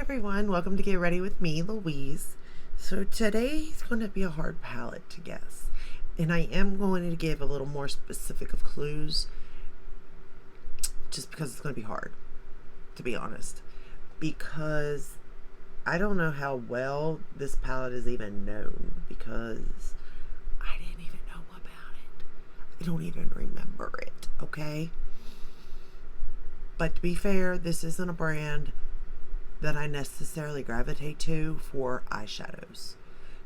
everyone, welcome to Get Ready with me, Louise. So today's going to be a hard palette to guess, and I am going to give a little more specific of clues just because it's going to be hard, to be honest, because I don't know how well this palette is even known because I didn't even know about it. I don't even remember it, okay? But to be fair, this isn't a brand that I necessarily gravitate to for eyeshadows.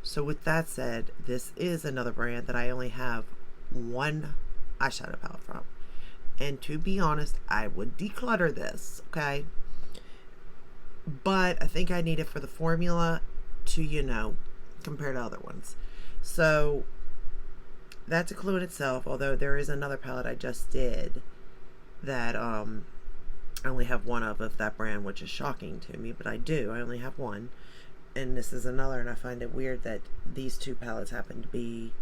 So with that said, this is another brand that I only have one eyeshadow palette from. And to be honest, I would declutter this, okay? But I think I need it for the formula to, compare to other ones. So that's a clue in itself, although there is another palette I just did that I only have one of that brand, which is shocking to me, but I do. I only have one. And this is another, and I find it weird that these two palettes happen to be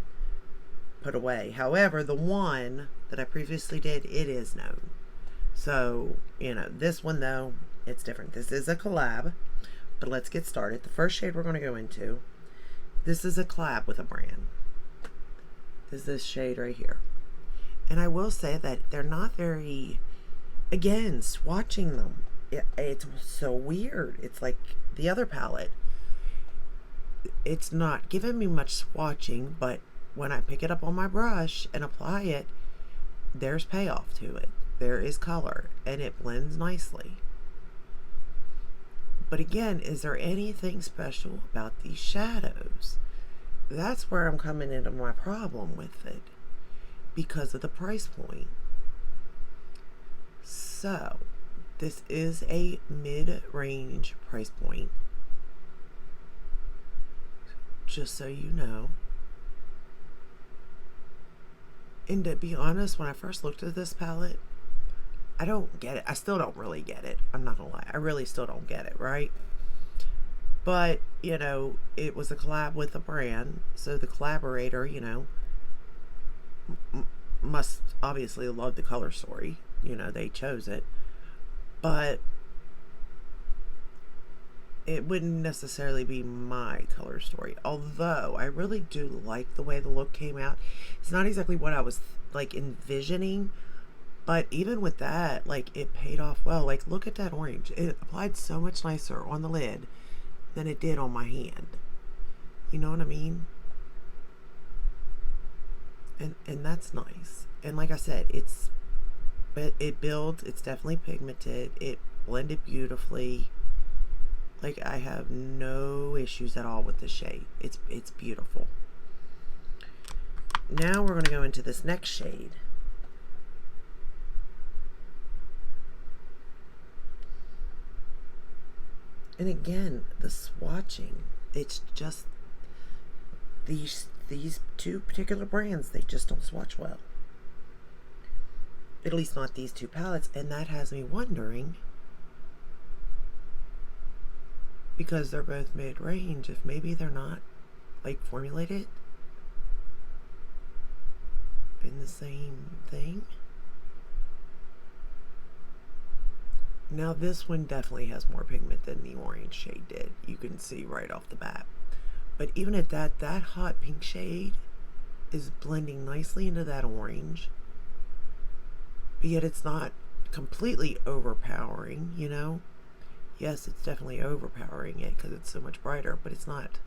put away. However, the one that I previously did, it is known. So, this one, though, it's different. This is a collab, but let's get started. The first shade we're going to go into, this is a collab with a brand. This is this shade right here. And I will say that they're not very... Again, swatching them, it's so weird. It's like the other palette. It's not giving me much swatching, but when I pick it up on my brush and apply it, there's payoff to it. There is color, and it blends nicely. But again, is there anything special about these shadows? That's where I'm coming into my problem with it, because of the price point. So, this is a mid-range price point, just so you know. And to be honest, when I first looked at this palette, I don't get it. I still don't really get it. I'm not gonna lie. I really still don't get it, right? But, it was a collab with a brand, so the collaborator, must obviously love the color story. They chose it, but it wouldn't necessarily be my color story, although I really do like the way the look came out. It's not exactly what I was envisioning, but even with that, it paid off well. Look at that orange. It applied so much nicer on the lid than it did on my hand. You know what I mean? And that's nice. And like I said, it builds. It's definitely pigmented. It blended beautifully. I have no issues at all with the shade. It's beautiful. Now we're going to go into this next shade. And again, the swatching, it's just these two particular brands, they just don't swatch well. At least not these two palettes, and that has me wondering, because they're both mid-range, if maybe they're not formulated in the same thing. Now this one definitely has more pigment than the orange shade did. You can see right off the bat. But even at that hot pink shade is blending nicely into that orange. But yet it's not completely overpowering, Yes, it's definitely overpowering it because it's so much brighter, but it's not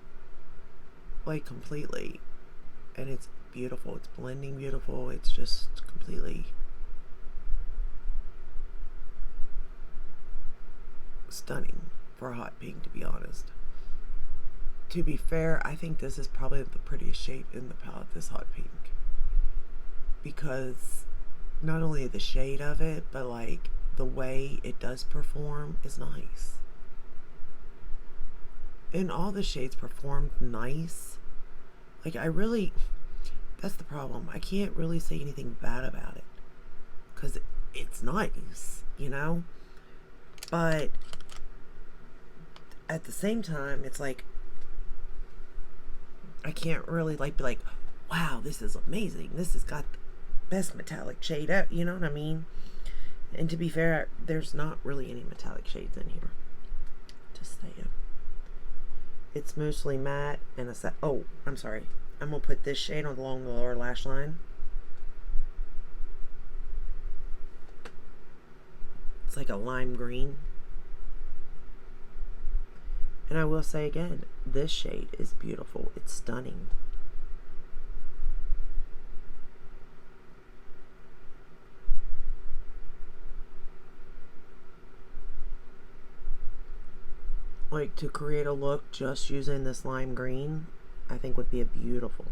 completely. And it's beautiful. It's blending beautiful. It's just completely stunning for a hot pink, to be honest. To be fair, I think this is probably the prettiest shade in the palette, this hot pink. Because not only the shade of it, but the way it does perform is nice. And all the shades performed nice. That's the problem. I can't really say anything bad about it. Because it's nice, But at the same time, it's I can't really be wow, this is amazing. This has got the best metallic shade out, you know what I mean? And to be fair, there's not really any metallic shades in here, to just saying. It's mostly matte and a set. Oh, I'm sorry. I'm going to put this shade along the lower lash line. It's like a lime green. And I will say again, this shade is beautiful. It's stunning. Like, to create a look just using this lime green, I think would be a beautiful.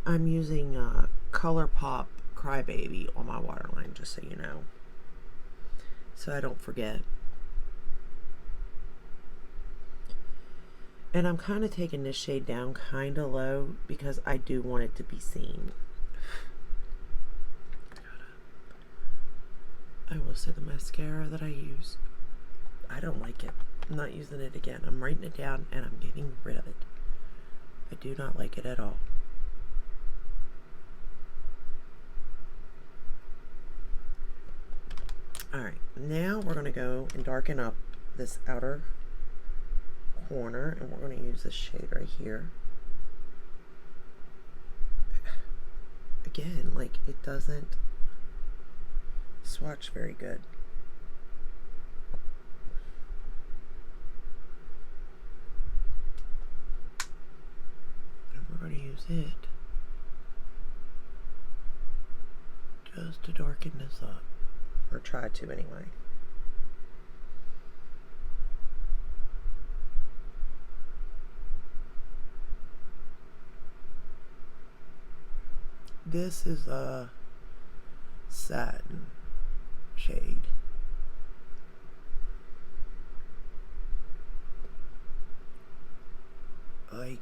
I'm using ColourPop Crybaby on my waterline, just so you know, so I don't forget. And I'm kind of taking this shade down kind of low because I do want it to be seen. I will say the mascara that I use, I don't like it. I'm not using it again. I'm writing it down and I'm getting rid of it. I do not like it at all. Alright, now we're going to go and darken up this outer corner, and we're going to use this shade right here. Again, like, it doesn't swatch very good. And we're going to use it just to darken this up, or try to anyway. This is a satin shade. Like,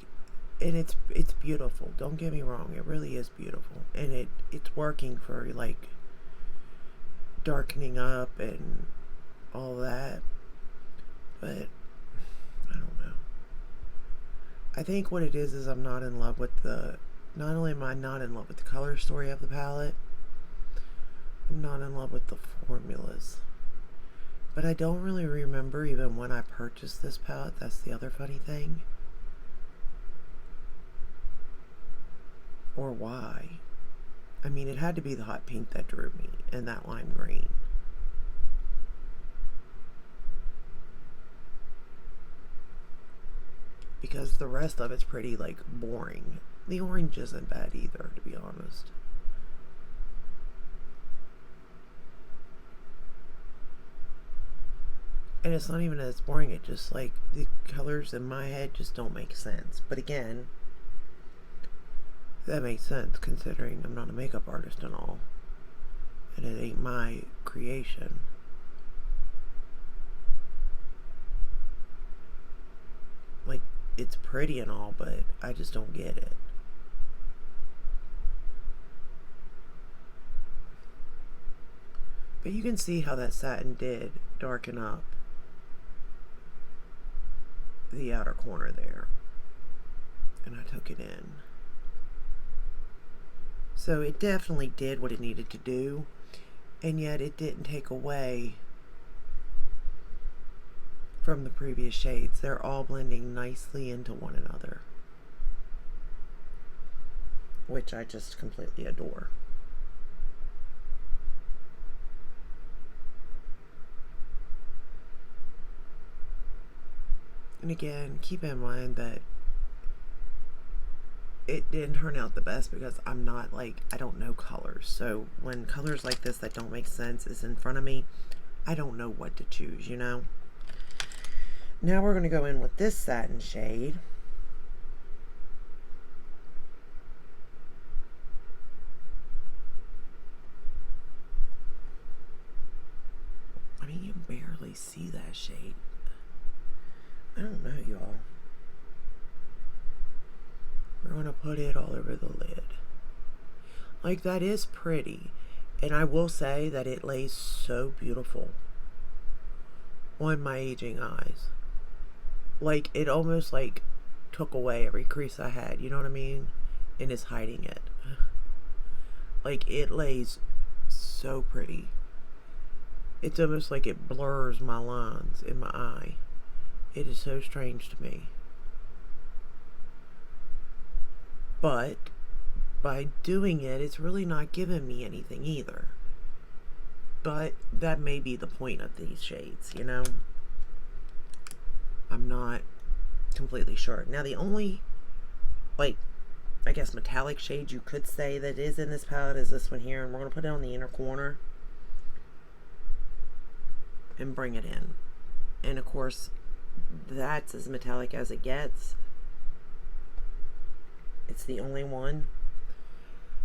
and it's beautiful. Don't get me wrong, it really is beautiful, and it's working for like darkening up and all that. But I don't know. I think what it is I'm not in love with the. Not only am I not in love with the color story of the palette, I'm not in love with the formulas. But I don't really remember even when I purchased this palette. That's the other funny thing. Or why. I mean, it had to be the hot pink that drew me, and that lime green. Because the rest of it's pretty, like, boring. The orange isn't bad either, to be honest. And it's not even that it's boring, it just, like, the colors in my head just don't make sense. But again, that makes sense considering I'm not a makeup artist and all. And it ain't my creation. Like, it's pretty and all, but I just don't get it. But you can see how that satin did darken up the outer corner there. And I took it in. So it definitely did what it needed to do, and yet it didn't take away from the previous shades. They're all blending nicely into one another, which I just completely adore. And again, keep in mind that it didn't turn out the best because I'm not, like, I don't know colors. So when colors like this that don't make sense is in front of me, I don't know what to choose, you know? Now we're going to go in with this satin shade. I mean, you can barely see that shade. I don't know, y'all. We're going to put it all over the lid. Like, that is pretty. And I will say that it lays so beautiful on my aging eyes. Like, it almost, like, took away every crease I had. You know what I mean? And is hiding it. Like, it lays so pretty. It's almost like it blurs my lines in my eye. It is so strange to me. But by doing it, it's really not giving me anything either. But that may be the point of these shades, you know? I'm not completely sure. Now, the only, like, I guess metallic shade you could say that is in this palette is this one here. And we're going to put it on the inner corner and bring it in. And of course, that's as metallic as it gets. It's the only one.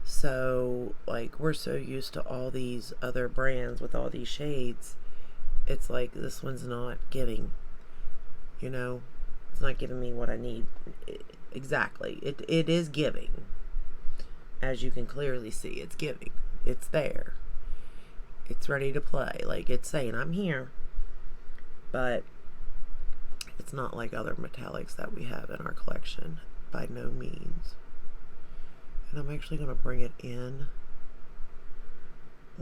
So, like, we're so used to all these other brands with all these shades. It's like, this one's not giving. You know? It's not giving me what I need. Exactly. It is giving. As you can clearly see, it's giving. It's there. It's ready to play. Like, it's saying, I'm here. But it's not like other metallics that we have in our collection. By no means. And I'm actually going to bring it in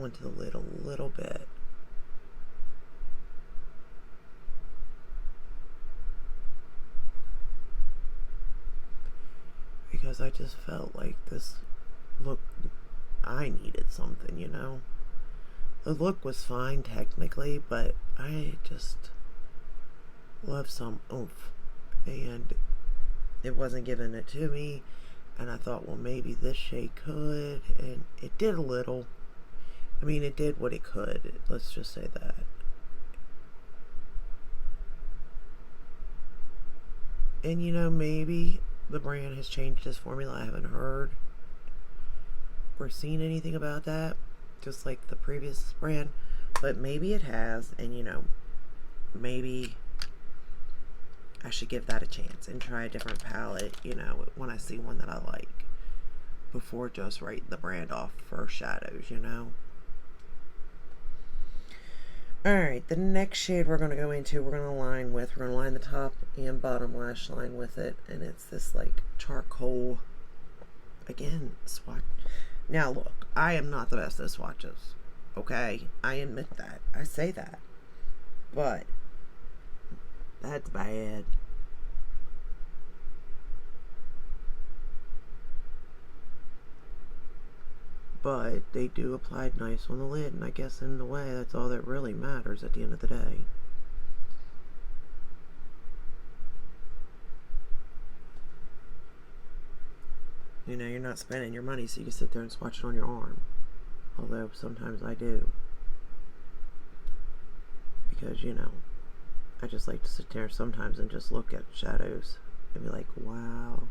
onto the lid a little bit. Because I just felt like this look, I needed something, you know. The look was fine technically, but I just love some oomph. And it wasn't giving it to me. And I thought, well, maybe this shade could. And it did a little. I mean, it did what it could. Let's just say that. And, you know, maybe the brand has changed its formula. I haven't heard or seen anything about that. Just like the previous brand. But maybe it has. And, you know, maybe I should give that a chance and try a different palette, you know, when I see one that I like, before just writing the brand off for shadows, you know. Alright, the next shade we're going to go into, we're going to line the top and bottom lash line with it, and it's this, like, charcoal, again, swatch. Now, look, I am not the best at swatches, okay? I admit that. I say that. But that's bad. But they do apply nice on the lid, and I guess in a way that's all that really matters at the end of the day. You know, you're not spending your money so you can sit there and swatch it on your arm. Although sometimes I do. Because, you know, I just like to sit there sometimes and just look at shadows and be like, wow,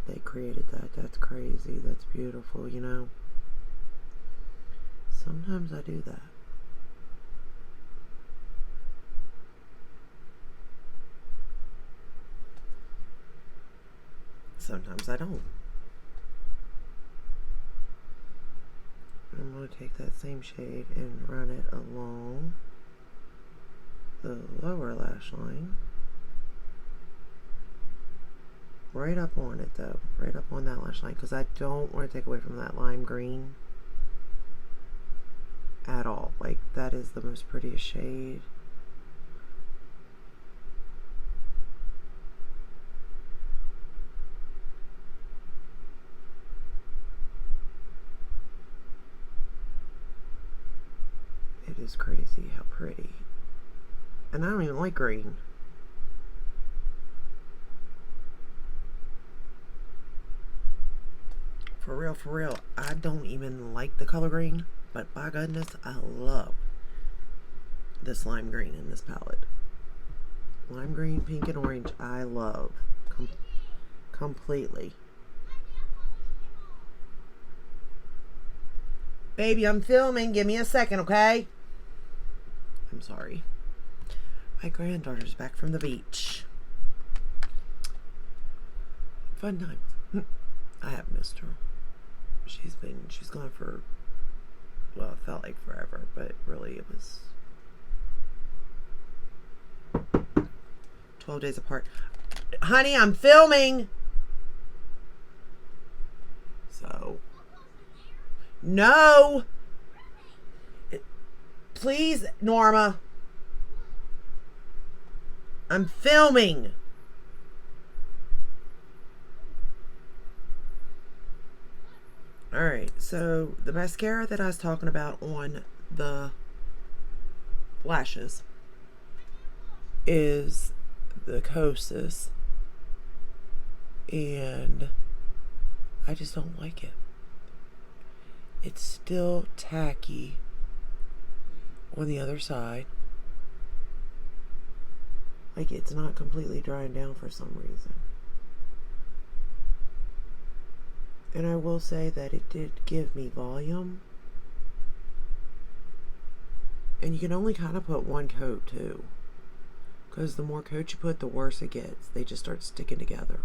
they created that. That's crazy. That's beautiful, you know. Sometimes I do that. Sometimes I don't. I'm going to take that same shade and run it along the lower lash line. Right up on it though. Right up on that lash line. Because I don't want to take away from that lime green at all. Like, that is the most prettiest shade. It is crazy how pretty. And I don't even like green. For real, I don't even like the color green, but by goodness, I love this lime green in this palette. Lime green, pink, and orange, I love completely. Baby, I'm filming. Give me a second, okay? I'm sorry. My granddaughter's back from the beach. Fun times. I have missed her. She's gone for, well, it felt like forever, but really it was 12 days apart. Honey, I'm filming! So, no! Please, Norma. I'm filming. Alright, so the mascara that I was talking about on the lashes is the Kosas, and I just don't like it. It's still tacky on the other side. Like, it's not completely drying down for some reason. And I will say that it did give me volume. And you can only kind of put one coat too, because the more coat you put, the worse it gets. They just start sticking together.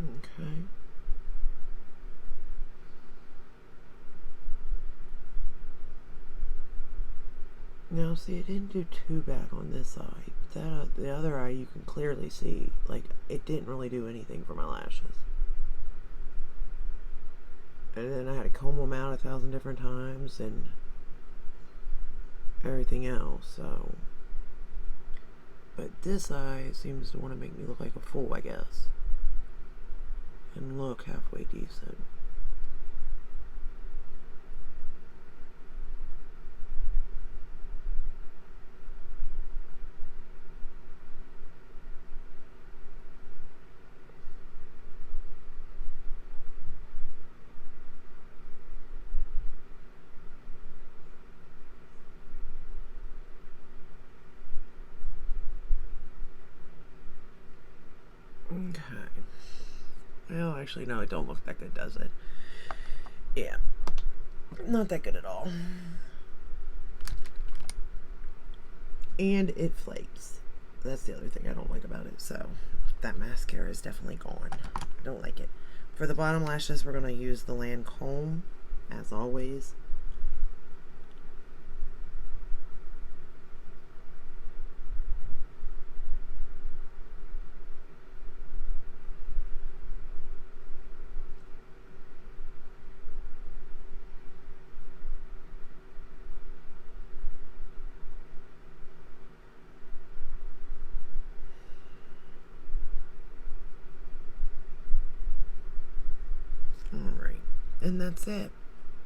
Okay. Now, see, it didn't do too bad on this eye. That the other eye, you can clearly see, like, it didn't really do anything for my lashes. And then I had to comb them out 1,000 different times and everything else, so. But this eye seems to want to make me look like a fool, I guess. And look halfway decent. Okay. Well, actually, no, it don't look that good, does it? Yeah. Not that good at all. And it flakes. That's the other thing I don't like about it. So, that mascara is definitely gone. I don't like it. For the bottom lashes, we're going to use the Lancome, as always. Alright, and that's it.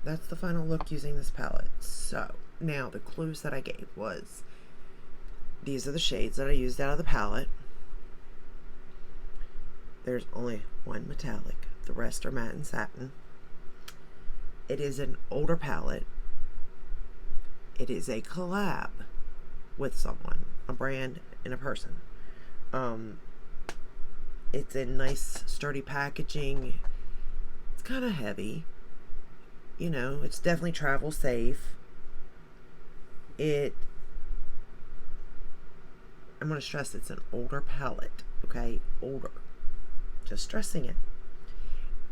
That's the final look using this palette. So, now the clues that I gave was, these are the shades that I used out of the palette. There's only one metallic. The rest are matte and satin. It is an older palette. It is a collab with someone, a brand and a person. It's in nice sturdy packaging. It's kind of heavy. You know, it's definitely travel safe. I'm going to stress it's an older palette, okay? Older. Just stressing it.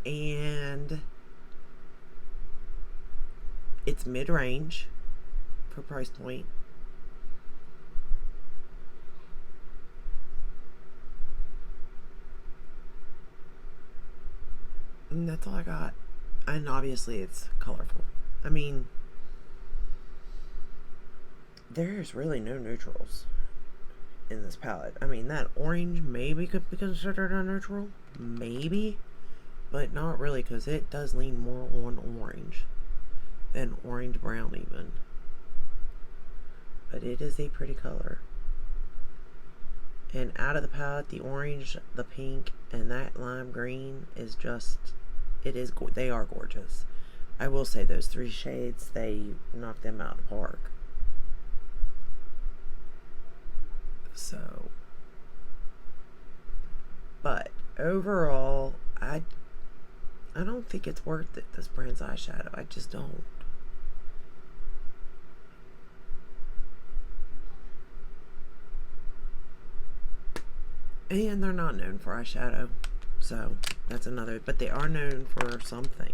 And it's mid-range for price point. And that's all I got. And obviously it's colorful. I mean, there's really no neutrals in this palette. I mean, that orange maybe could be considered a neutral. Maybe. But not really, because it does lean more on orange than orange brown even. But it is a pretty color. And out of the palette, the orange, the pink, and that lime green is just, they are gorgeous. I will say those three shades, they knock them out of the park. So, but overall, I don't think it's worth it, this brand's eyeshadow. I just don't. And they're not known for eyeshadow, so that's another, but they are known for something.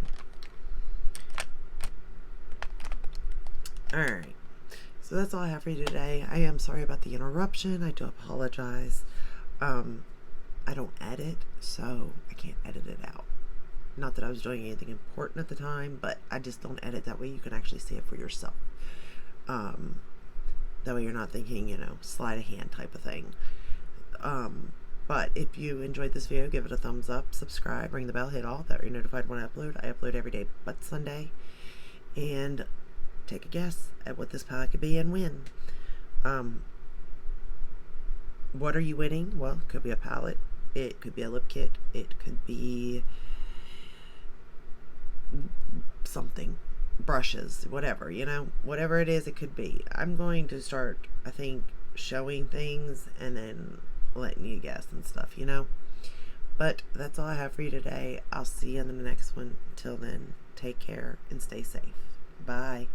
Alright, So that's all I have for you today. I am sorry about the interruption. I do apologize. I don't edit, so I can't edit it out. Not that I was doing anything important at the time, but I just don't edit. That way you can actually see it for yourself. That way you're not thinking, sleight of hand type of thing. But if you enjoyed this video, give it a thumbs up, subscribe, ring the bell, hit all, that way you're notified when I upload. I upload every day but Sunday. And take a guess at what this palette could be and win. What are you winning? Well, it could be a palette. It could be a lip kit. It could be something. Brushes, whatever, whatever it is, it could be. I'm going to start, I think, showing things and then letting you guess and stuff, But that's all I have for you today. I'll see you in the next one. Until then, take care and stay safe. Bye.